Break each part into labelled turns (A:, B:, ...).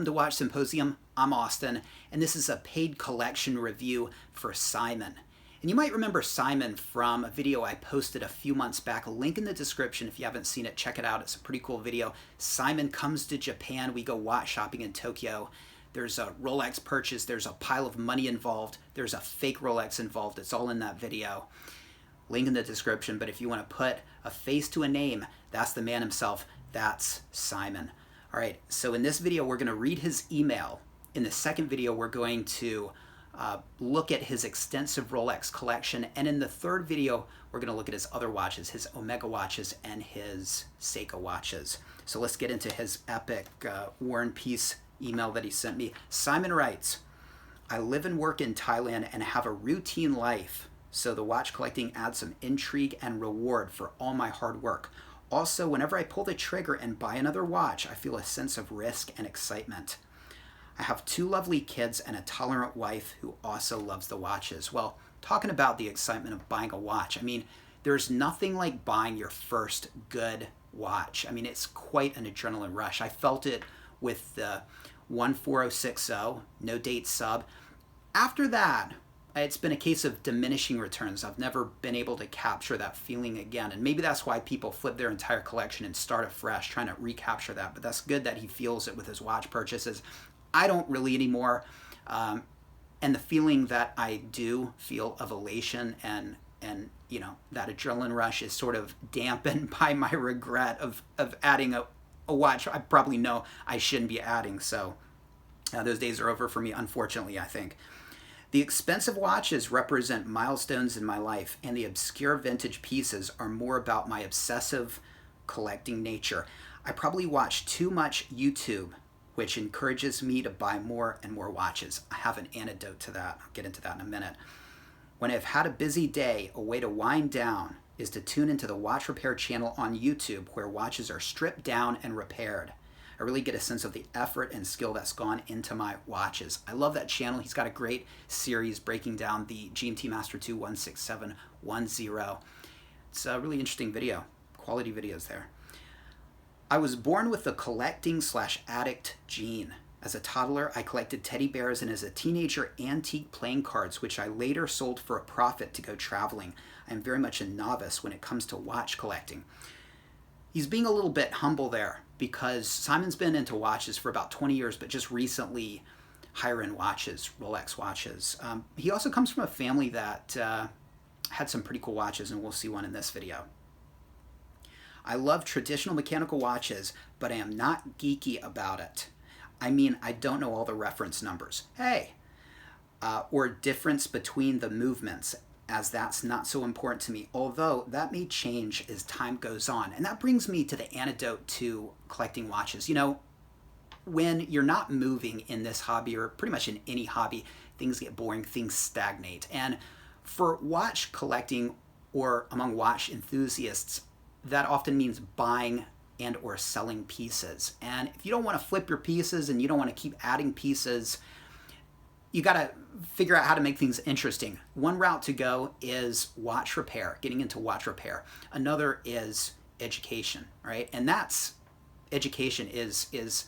A: Welcome to Watch Symposium. I'm Austin, and this is a paid collection review for Simon. And you might remember Simon from a video I posted a few months back. A link in the description if you haven't seen it. Check it out. It's a pretty cool video. Simon comes to Japan. We go watch shopping in Tokyo. There's a Rolex purchase. There's a pile of money involved. There's a fake Rolex involved. It's all in that video. Link in the description. But if you want to put a face to a name, that's the man himself. That's Simon. All right, so in this video, we're going to read his email. In the second video, we're going to look at his extensive Rolex collection. And in the third video, we're going to look at his other watches, his Omega watches and his Seiko watches. So let's get into his epic War and Peace email that he sent me. Simon writes, I live and work in Thailand and have a routine life. So the watch collecting adds some intrigue and reward for all my hard work. Also, whenever I pull the trigger and buy another watch, I feel a sense of risk and excitement. I have two lovely kids and a tolerant wife who also loves the watches. Well, talking about the excitement of buying a watch, I mean, there's nothing like buying your first good watch. I mean, it's quite an adrenaline rush. I felt it with the 14060, no date sub. After that, it's been a case of diminishing returns. I've never been able to capture that feeling again. And maybe that's why people flip their entire collection and start afresh, trying to recapture that. But that's good that he feels it with his watch purchases. I don't really anymore. And the feeling that I do feel of elation and you know, that adrenaline rush is sort of dampened by my regret of adding a watch I probably know I shouldn't be adding. So those days are over for me, unfortunately, I think. The expensive watches represent milestones in my life, and the obscure vintage pieces are more about my obsessive collecting nature. I probably watch too much YouTube, which encourages me to buy more and more watches. I have an antidote to that. I'll get into that in a minute. When I've had a busy day, a way to wind down is to tune into the watch repair channel on YouTube, where watches are stripped down and repaired. I really get a sense of the effort and skill that's gone into my watches. I love that channel. He's got a great series breaking down the G&T Master 2 16710. It's a really interesting video. Quality videos there. I was born with the collecting/addict gene. As a toddler, I collected teddy bears, and as a teenager, antique playing cards, which I later sold for a profit to go traveling. I am very much a novice when it comes to watch collecting. He's being a little bit humble there because Simon's been into watches for about 20 years, but just recently higher-end watches, Rolex watches. He also comes from a family that had some pretty cool watches, and we'll see one in this video. I love traditional mechanical watches, but I am not geeky about it. I mean, I don't know all the reference numbers. Hey! Or difference between the movements, as that's not so important to me, although that may change as time goes on. And that brings me to the antidote to collecting watches. You know, when you're not moving in this hobby, or pretty much in any hobby, things get boring, things stagnate. And for watch collecting, or among watch enthusiasts, that often means buying and or selling pieces. And if you don't want to flip your pieces and you don't want to keep adding pieces, you got to figure out how to make things interesting. One route to go is watch repair, getting into watch repair. Another is education, right? And that's education is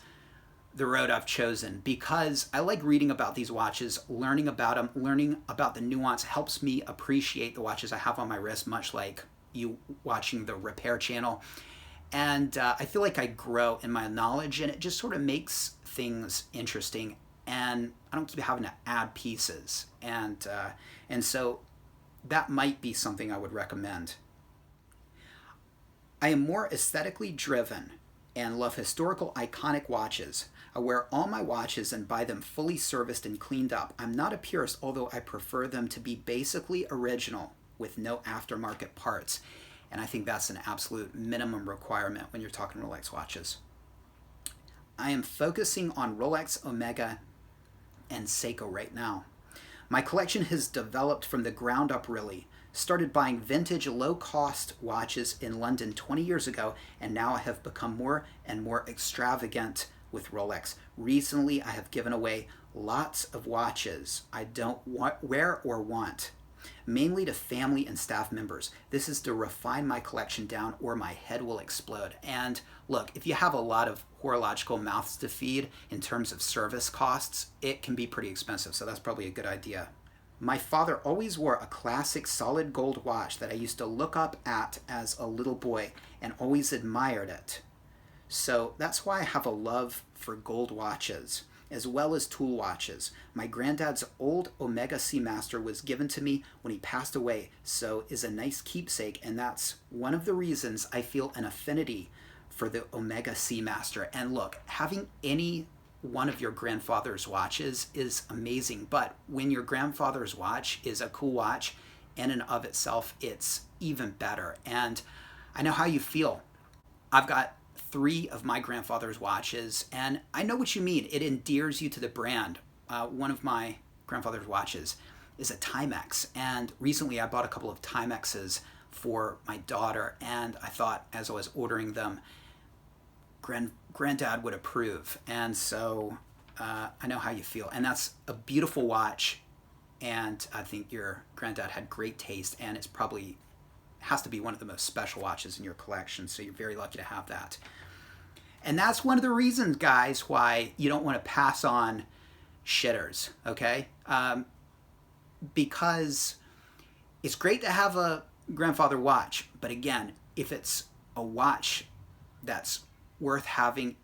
A: the road I've chosen because I like reading about these watches, learning about them, learning about the nuance helps me appreciate the watches I have on my wrist, much like you watching the repair channel. And I feel like I grow in my knowledge, and it just sort of makes things interesting. And I don't keep having to add pieces. And so that might be something I would recommend. I am more aesthetically driven and love historical iconic watches. I wear all my watches and buy them fully serviced and cleaned up. I'm not a purist, although I prefer them to be basically original with no aftermarket parts. And I think that's an absolute minimum requirement when you're talking Rolex watches. I am focusing on Rolex, Omega, and Seiko right now. My collection has developed from the ground up really. Started buying vintage low-cost watches in London 20 years ago, and now I have become more and more extravagant with Rolex. Recently, I have given away lots of watches I don't wear or want. mainly to family and staff members. This is to refine my collection down or my head will explode. And look, if you have a lot of horological mouths to feed in terms of service costs, it can be pretty expensive, so that's probably a good idea. My father always wore a classic solid gold watch that I used to look up at as a little boy and always admired it. So that's why I have a love for gold watches, as well as tool watches. My granddad's old Omega Seamaster was given to me when he passed away, so is a nice keepsake, and that's one of the reasons I feel an affinity for the Omega Seamaster. And look, having any one of your grandfather's watches is amazing, but when your grandfather's watch is a cool watch in and of itself, it's even better. And I know how you feel. I've got 3 of my grandfather's watches, and I know what you mean. It endears you to the brand. One of my grandfather's watches is a Timex, and recently I bought a couple of Timexes for my daughter, and I thought as I was ordering them, Granddad would approve. And so I know how you feel, and that's a beautiful watch, and I think your granddad had great taste, and it's probably has to be one of the most special watches in your collection, so you're very lucky to have that. And that's one of the reasons, guys, why you don't want to pass on shitters, okay? Because it's great to have a grandfather watch, but again, if it's a watch that's worth having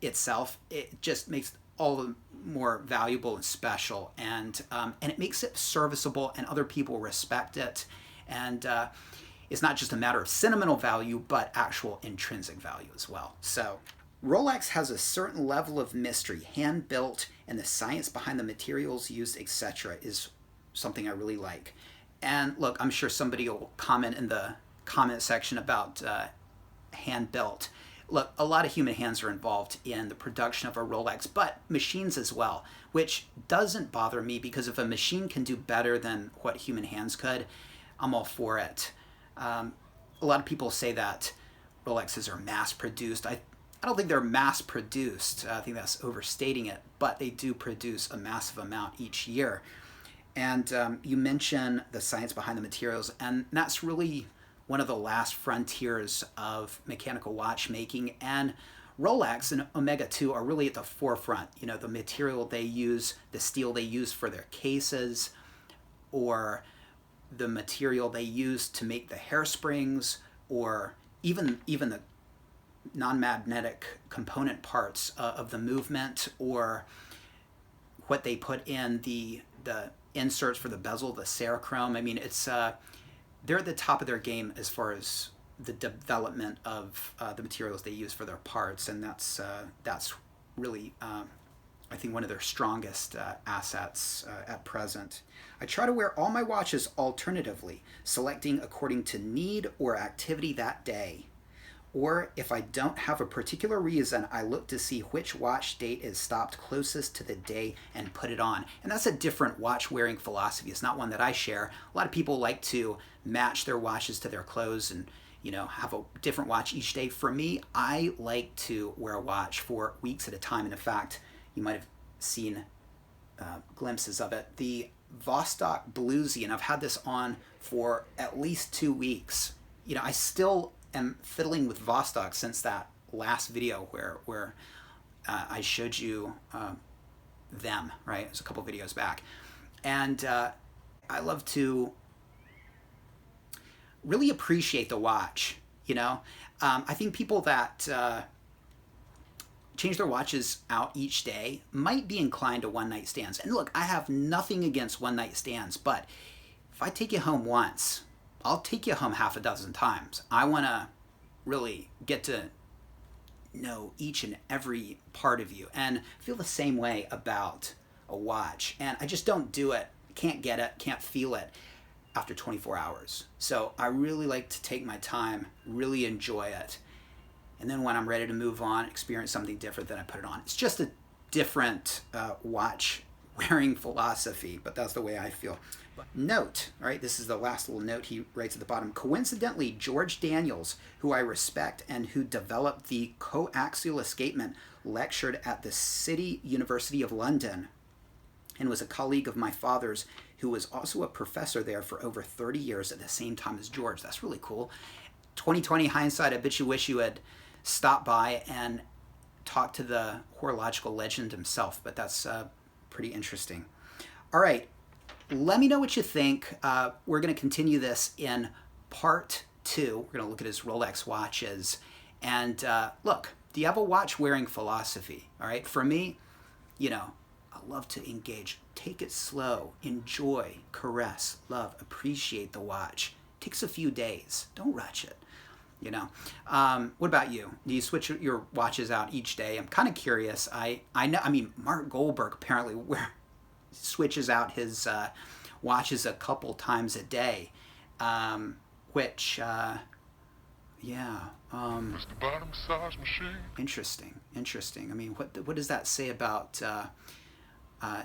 A: itself, it just makes all the more valuable and special, and it makes it serviceable, and other people respect it, and it's not just a matter of sentimental value, but actual intrinsic value as well. So Rolex has a certain level of mystery, hand-built, and the science behind the materials used, etc. is something I really like. And look, I'm sure somebody will comment in the comment section about hand-built. Look, a lot of human hands are involved in the production of a Rolex, but machines as well, which doesn't bother me, because if a machine can do better than what human hands could, I'm all for it. A lot of people say that Rolexes are mass-produced. I don't think they're mass-produced. I think that's overstating it, but they do produce a massive amount each year. And you mention the science behind the materials, and that's really one of the last frontiers of mechanical watchmaking. And Rolex and Omega 2 are really at the forefront. You know, the material they use, the steel they use for their cases, or the material they use to make the hairsprings, or even the non-magnetic component parts of the movement, or what they put in the inserts for the bezel, the Serichrome. I mean, it's they're at the top of their game as far as the development of the materials they use for their parts, and that's really I think one of their strongest assets at present. I try to wear all my watches alternatively, selecting according to need or activity that day. Or if I don't have a particular reason, I look to see which watch date is stopped closest to the day and put it on. And that's a different watch wearing philosophy. It's not one that I share. A lot of people like to match their watches to their clothes and, you know, have a different watch each day. For me, I like to wear a watch for weeks at a time. And in fact, you might have seen glimpses of it. The Vostok Bluesy, and I've had this on for at least 2 weeks. You know, I still am fiddling with Vostok since that last video where I showed you them, right? It was a couple videos back. And I love to really appreciate the watch, you know? I think people that change their watches out each day might be inclined to one-night stands. And look, I have nothing against one-night stands, but if I take you home once, I'll take you home half a dozen times. I want to really get to know each and every part of you and feel the same way about a watch. And I just don't do it, can't get it, can't feel it after 24 hours. So I really like to take my time, really enjoy it. And then when I'm ready to move on, experience something different, then I put it on. It's just a different watch wearing philosophy, but that's the way I feel. Note, all right, this is the last little note he writes at the bottom. Coincidentally, George Daniels, who I respect and who developed the coaxial escapement, lectured at the City University of London and was a colleague of my father's who was also a professor there for over 30 years at the same time as George. That's really cool. 2020 hindsight, I bet you wish you had stopped by and talked to the horological legend himself, but that's pretty interesting. All right, let me know what you think. We're going to continue this in part 2. We're going to look at his Rolex watches. And look, do you have a watch wearing philosophy? All right, for me, you know, I love to engage. Take it slow, enjoy, caress, love, appreciate the watch. It takes a few days. Don't rush it. You know, what about you? Do you switch your watches out each day? I'm kind of curious. I know. I mean, Mark Goldberg apparently switches out his watches a couple times a day, which yeah.
B: Mr. Bottom Massage Machine.
A: Interesting. I mean, what does that say about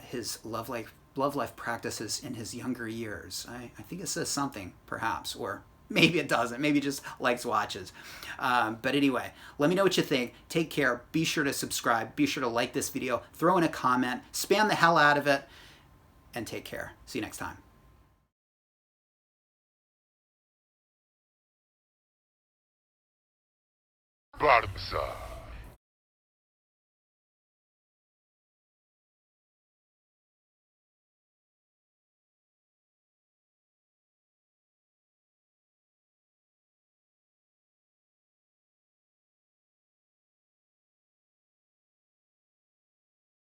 A: his love life practices in his younger years? I think it says something, perhaps, or maybe it doesn't. Maybe he just likes watches. But anyway, let me know what you think. Take care. Be sure to subscribe. Be sure to like this video. Throw in a comment. Spam the hell out of it. And take care. See you next time.
B: Bottom Massage.